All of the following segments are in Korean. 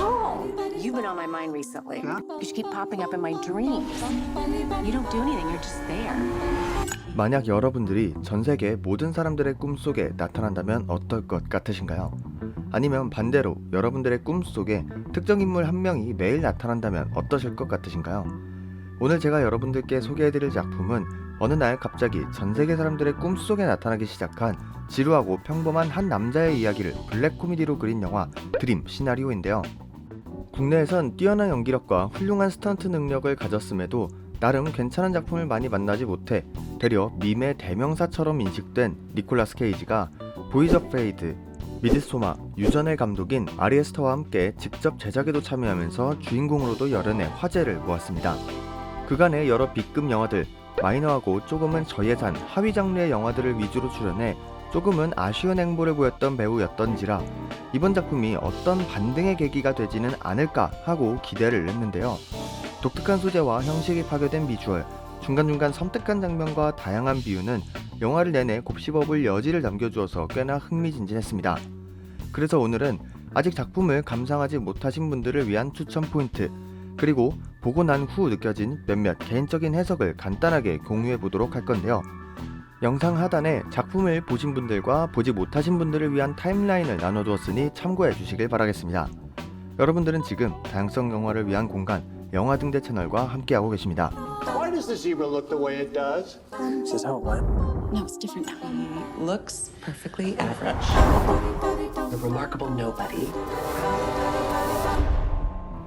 You've been on my mind recently. You should keep popping up in my dreams. You don't do anything, you're just there. 만약 여러분들이 전 세계 모든 사람들의 꿈속에 나타난다면 어떨 것 같으신가요? 아니면 반대로 여러분들의 꿈속에 특정 인물 한 명이 매일 나타난다면 어떠실 것 같으신가요? 오늘 제가 여러분들께 소개해드릴 작품은 어느 날 갑자기 전 세계 사람들의 꿈속에 나타나기 시작한 지루하고 평범한 한 남자의 이야기를 블랙 코미디로 그린 영화 드림 시나리오인데요. 국내에선 뛰어난 연기력과 훌륭한 스턴트 능력을 가졌음에도 나름 괜찮은 작품을 많이 만나지 못해 되려 밈의 대명사처럼 인식된 니콜라스 케이지가 보이즈 오브 페이드, 미드소마, 유전의 감독인 아리 에스터와 함께 직접 제작에도 참여하면서 주인공으로도 열연해 화제를 모았습니다. 그간의 여러 B급 영화들, 마이너하고 조금은 저예산, 하위 장르의 영화들을 위주로 출연해 조금은 아쉬운 행보를 보였던 배우였던지라 이번 작품이 어떤 반등의 계기가 되지는 않을까 하고 기대를 했는데요. 독특한 소재와 형식이 파괴된 비주얼, 중간중간 섬뜩한 장면과 다양한 비유는 영화를 내내 곱씹어볼 여지를 남겨주어서 꽤나 흥미진진했습니다. 그래서 오늘은 아직 작품을 감상하지 못하신 분들을 위한 추천 포인트, 그리고 보고 난 후 느껴진 몇몇 개인적인 해석을 간단하게 공유해 보도록 할 건데요. 영상 하단에 작품을 보신 분들과 보지 못하신 분들을 위한 타임라인을 나눠두었으니 참고해 주시길 바라겠습니다. 여러분들은 지금 다양성 영화를 위한 공간 영화등대 채널과 함께하고 계십니다. Why does the zebra look the way it does? Is this how it went? No, it's different now. He looks perfectly average. A remarkable nobody.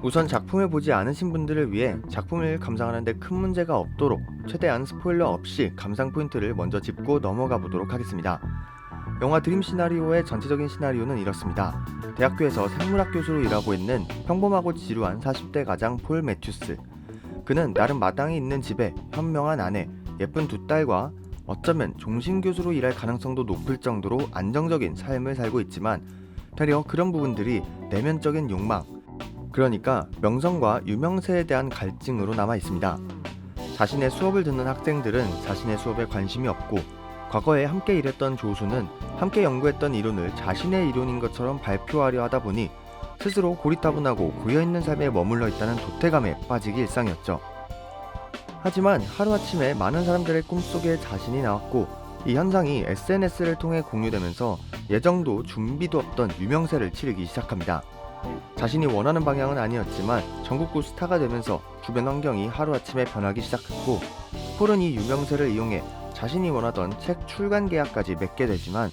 우선 작품을 보지 않으신 분들을 위해 작품을 감상하는데 큰 문제가 없도록 최대한 스포일러 없이 감상 포인트를 먼저 짚고 넘어가 보도록 하겠습니다. 영화 드림 시나리오의 전체적인 시나리오는 이렇습니다. 대학교에서 생물학 교수로 일하고 있는 평범하고 지루한 40대 가장 폴 매튜스. 그는 나름 마당이 있는 집에 현명한 아내, 예쁜 두 딸과 어쩌면 종신교수로 일할 가능성도 높을 정도로 안정적인 삶을 살고 있지만 되려 그런 부분들이 내면적인 욕망, 그러니까 명성과 유명세에 대한 갈증으로 남아 있습니다. 자신의 수업을 듣는 학생들은 자신의 수업에 관심이 없고 과거에 함께 일했던 조수는 함께 연구했던 이론을 자신의 이론인 것처럼 발표하려 하다 보니 스스로 고리타분하고 고여있는 삶에 머물러 있다는 도태감에 빠지기 일상이었죠. 하지만 하루아침에 많은 사람들의 꿈속에 자신이 나왔고 이 현상이 SNS를 통해 공유되면서 예정도 준비도 없던 유명세를 치르기 시작합니다. 자신이 원하는 방향은 아니었지만 전국구 스타가 되면서 주변 환경이 하루아침에 변하기 시작했고 폴은 이 유명세를 이용해 자신이 원하던 책 출간 계약까지 맺게 되지만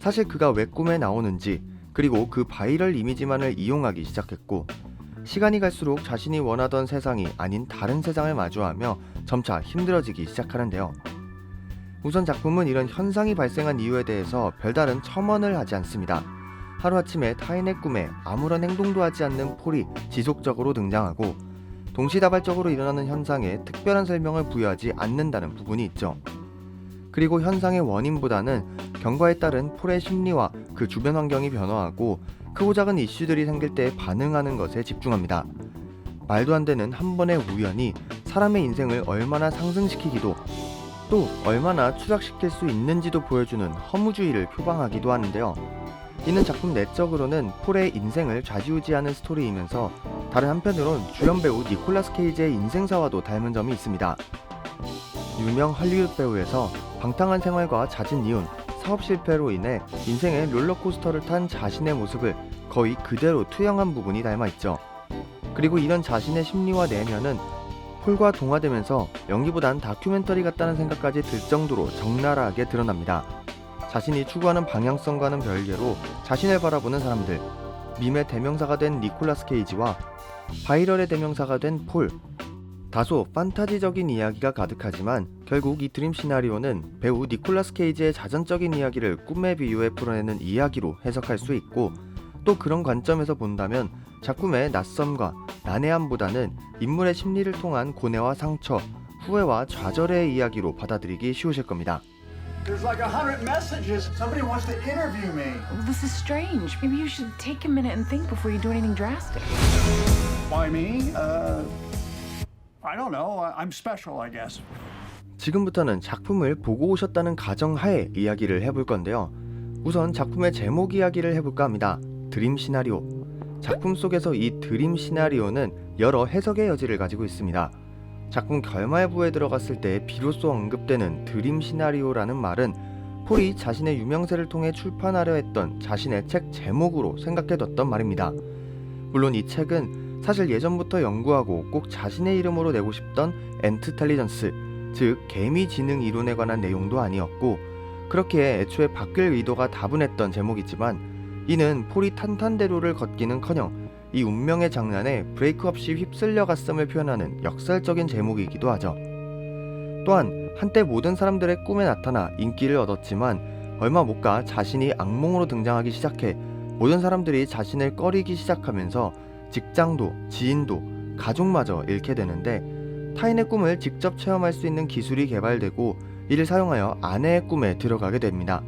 사실 그가 왜 꿈에 나오는지 그리고 그 바이럴 이미지만을 이용하기 시작했고 시간이 갈수록 자신이 원하던 세상이 아닌 다른 세상을 마주하며 점차 힘들어지기 시작하는데요. 우선 작품은 이런 현상이 발생한 이유에 대해서 별다른 첨언을 하지 않습니다. 하루아침에 타인의 꿈에 아무런 행동도 하지 않는 폴이 지속적으로 등장하고 동시다발적으로 일어나는 현상에 특별한 설명을 부여하지 않는다는 부분이 있죠. 그리고 현상의 원인보다는 경과에 따른 폴의 심리와 그 주변 환경이 변화하고 크고 작은 이슈들이 생길 때 반응하는 것에 집중합니다. 말도 안 되는 한 번의 우연이 사람의 인생을 얼마나 상승시키기도 또 얼마나 추락시킬 수 있는지도 보여주는 허무주의를 표방하기도 하는데요. 이는 작품 내적으로는 폴의 인생을 좌지우지하는 스토리이면서 다른 한편으론 주연 배우 니콜라스 케이지의 인생사와도 닮은 점이 있습니다. 유명 할리우드 배우에서 방탕한 생활과 잦은 이혼, 사업 실패로 인해 인생의 롤러코스터를 탄 자신의 모습을 거의 그대로 투영한 부분이 닮아있죠. 그리고 이런 자신의 심리와 내면은 폴과 동화되면서 연기보단 다큐멘터리 같다는 생각까지 들 정도로 적나라하게 드러납니다. 자신이 추구하는 방향성과는 별개로 자신을 바라보는 사람들, 밈의 대명사가 된 니콜라스 케이지와 바이럴의 대명사가 된 폴. 다소 판타지적인 이야기가 가득하지만 결국 이 드림 시나리오는 배우 니콜라스 케이지의 자전적인 이야기를 꿈에 비유해 풀어내는 이야기로 해석할 수 있고 또 그런 관점에서 본다면 작품의 낯섦과 난해함보다는 인물의 심리를 통한 고뇌와 상처, 후회와 좌절의 이야기로 받아들이기 쉬우실 겁니다. There's like 100 messages. Somebody wants to interview me. Well, this is strange. Maybe you should take a minute and think before you do anything drastic. Why me? I don't know. I'm special, I guess. 지금부터는 작품을 보고 오셨다는 가정하에 이야기를 해볼 건데요. 우선 작품의 제목 이야기를 해볼까 합니다. 드림 시나리오. 작품 속에서 이 드림 시나리오는 여러 해석의 여지를 가지고 있습니다. 작품 결말부에 들어갔을 때 비로소 언급되는 드림 시나리오라는 말은 폴이 자신의 유명세를 통해 출판하려 했던 자신의 책 제목으로 생각해뒀던 말입니다. 물론 이 책은 사실 예전부터 연구하고 꼭 자신의 이름으로 내고 싶던 엔트텔리전스, 즉 개미 지능 이론에 관한 내용도 아니었고 그렇게 애초에 바뀔 의도가 다분했던 제목이지만 이는 폴이 탄탄대로를 걷기는커녕 이 운명의 장난에 브레이크 없이 휩쓸려 갔음을 표현하는 역설적인 제목이기도 하죠. 또한 한때 모든 사람들의 꿈에 나타나 인기를 얻었지만 얼마 못 가 자신이 악몽으로 등장하기 시작해 모든 사람들이 자신을 꺼리기 시작하면서 직장도 지인도 가족마저 잃게 되는데 타인의 꿈을 직접 체험할 수 있는 기술이 개발되고 이를 사용하여 아내의 꿈에 들어가게 됩니다.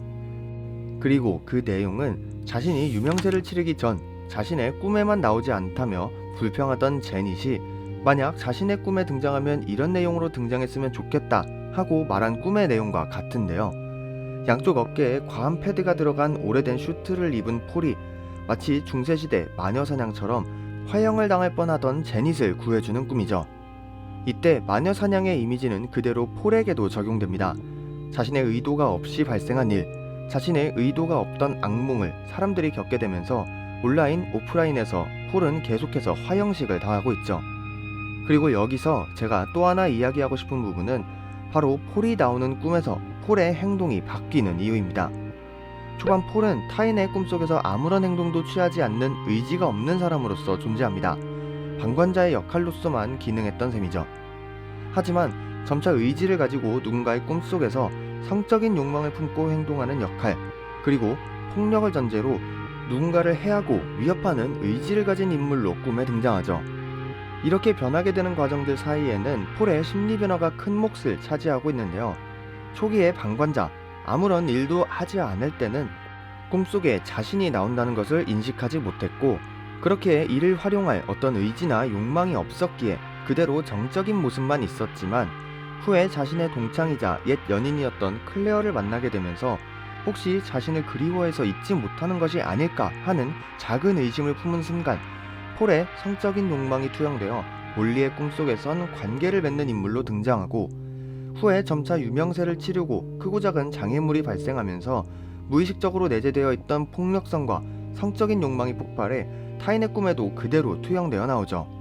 그리고 그 내용은 자신이 유명세를 치르기 전 자신의 꿈에만 나오지 않다며 불평하던 제닛이 만약 자신의 꿈에 등장하면 이런 내용으로 등장했으면 좋겠다 하고 말한 꿈의 내용과 같은데요. 양쪽 어깨에 과한 패드가 들어간 오래된 슈트를 입은 폴이 마치 중세시대 마녀사냥처럼 화형을 당할 뻔하던 제닛을 구해주는 꿈이죠. 이때 마녀사냥의 이미지는 그대로 폴에게도 적용됩니다. 자신의 의도가 없이 발생한 일, 자신의 의도가 없던 악몽을 사람들이 겪게 되면서 온라인, 오프라인에서 폴은 계속해서 화형식을 당하고 있죠. 그리고 여기서 제가 또 하나 이야기하고 싶은 부분은 바로 폴이 나오는 꿈에서 폴의 행동이 바뀌는 이유입니다. 초반 폴은 타인의 꿈속에서 아무런 행동도 취하지 않는 의지가 없는 사람으로서 존재합니다. 방관자의 역할로서만 기능했던 셈이죠. 하지만 점차 의지를 가지고 누군가의 꿈속에서 성적인 욕망을 품고 행동하는 역할, 그리고 폭력을 전제로 누군가를 해하고 위협하는 의지를 가진 인물로 꿈에 등장하죠. 이렇게 변하게 되는 과정들 사이에는 폴의 심리 변화가 큰 몫을 차지하고 있는데요. 초기에 방관자, 아무런 일도 하지 않을 때는 꿈속에 자신이 나온다는 것을 인식하지 못했고 그렇게 이를 활용할 어떤 의지나 욕망이 없었기에 그대로 정적인 모습만 있었지만 후에 자신의 동창이자 옛 연인이었던 클레어를 만나게 되면서 혹시 자신을 그리워해서 잊지 못하는 것이 아닐까 하는 작은 의심을 품은 순간 폴의 성적인 욕망이 투영되어 몰리의 꿈속에선 관계를 맺는 인물로 등장하고 후에 점차 유명세를 치르고 크고 작은 장애물이 발생하면서 무의식적으로 내재되어 있던 폭력성과 성적인 욕망이 폭발해 타인의 꿈에도 그대로 투영되어 나오죠.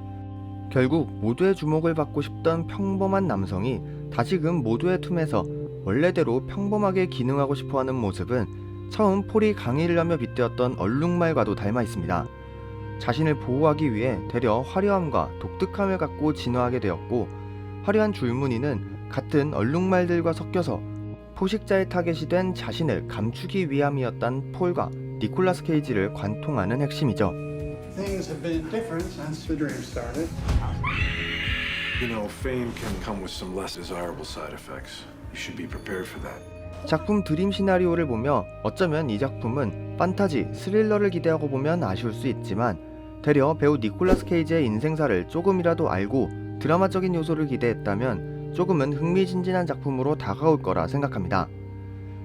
결국 모두의 주목을 받고 싶던 평범한 남성이 다시금 모두의 틈에서 원래대로 평범하게 기능하고 싶어하는 모습은 처음 폴이 강의를 하며 빗대었던 얼룩말과도 닮아 있습니다. 자신을 보호하기 위해 되려 화려함과 독특함을 갖고 진화하게 되었고 화려한 줄무늬는 같은 얼룩말들과 섞여서 포식자의 타겟이 된 자신을 감추기 위함이었던 폴과 니콜라스 케이지를 관통하는 핵심이죠. Things have been different since the dream started. You know, fame can come with some less desirable side effects. You should be prepared for that. 작품 드림 시나리오를 보며 어쩌면 이 작품은 판타지, 스릴러를 기대하고 보면 아쉬울 수 있지만 되려 배우 니콜라스 케이지의 인생사를 조금이라도 알고 드라마적인 요소를 기대했다면 조금은 흥미진진한 작품으로 다가올 거라 생각합니다.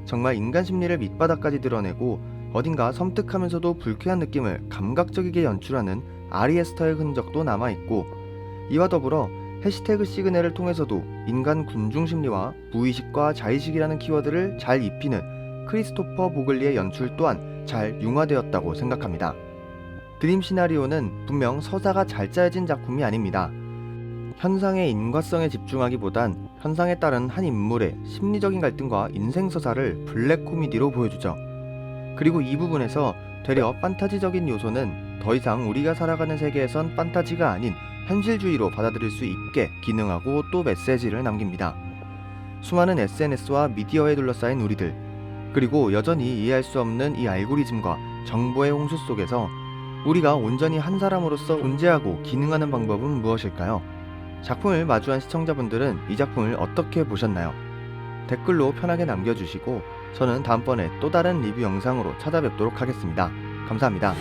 정말 인간 심리를 밑바닥까지 드러내고 어딘가 섬뜩하면서도 불쾌한 느낌을 감각적이게 연출하는 아리 에스터의 흔적도 남아있고 이와 더불어 해시태그 시그널을 통해서도 인간 군중 심리와 무의식과 자의식이라는 키워드를 잘 입히는 크리스토퍼 보글리의 연출 또한 잘 융화되었다고 생각합니다. 드림 시나리오는 분명 서사가 잘 짜여진 작품이 아닙니다. 현상의 인과성에 집중하기보단 현상에 따른 한 인물의 심리적인 갈등과 인생서사를 블랙 코미디로 보여주죠. 그리고 이 부분에서 되려 판타지적인 요소는 더 이상 우리가 살아가는 세계에선 판타지가 아닌 현실주의로 받아들일 수 있게 기능하고 또 메시지를 남깁니다. 수많은 SNS와 미디어에 둘러싸인 우리들, 그리고 여전히 이해할 수 없는 이 알고리즘과 정보의 홍수 속에서 우리가 온전히 한 사람으로서 존재하고 기능하는 방법은 무엇일까요? 작품을 마주한 시청자분들은 이 작품을 어떻게 보셨나요? 댓글로 편하게 남겨주시고 저는 다음번에 또 다른 리뷰 영상으로 찾아뵙도록 하겠습니다. 감사합니다.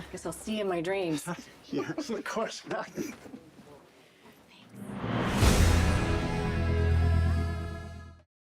Guess I'll see you in my dreams. Yes, of course not.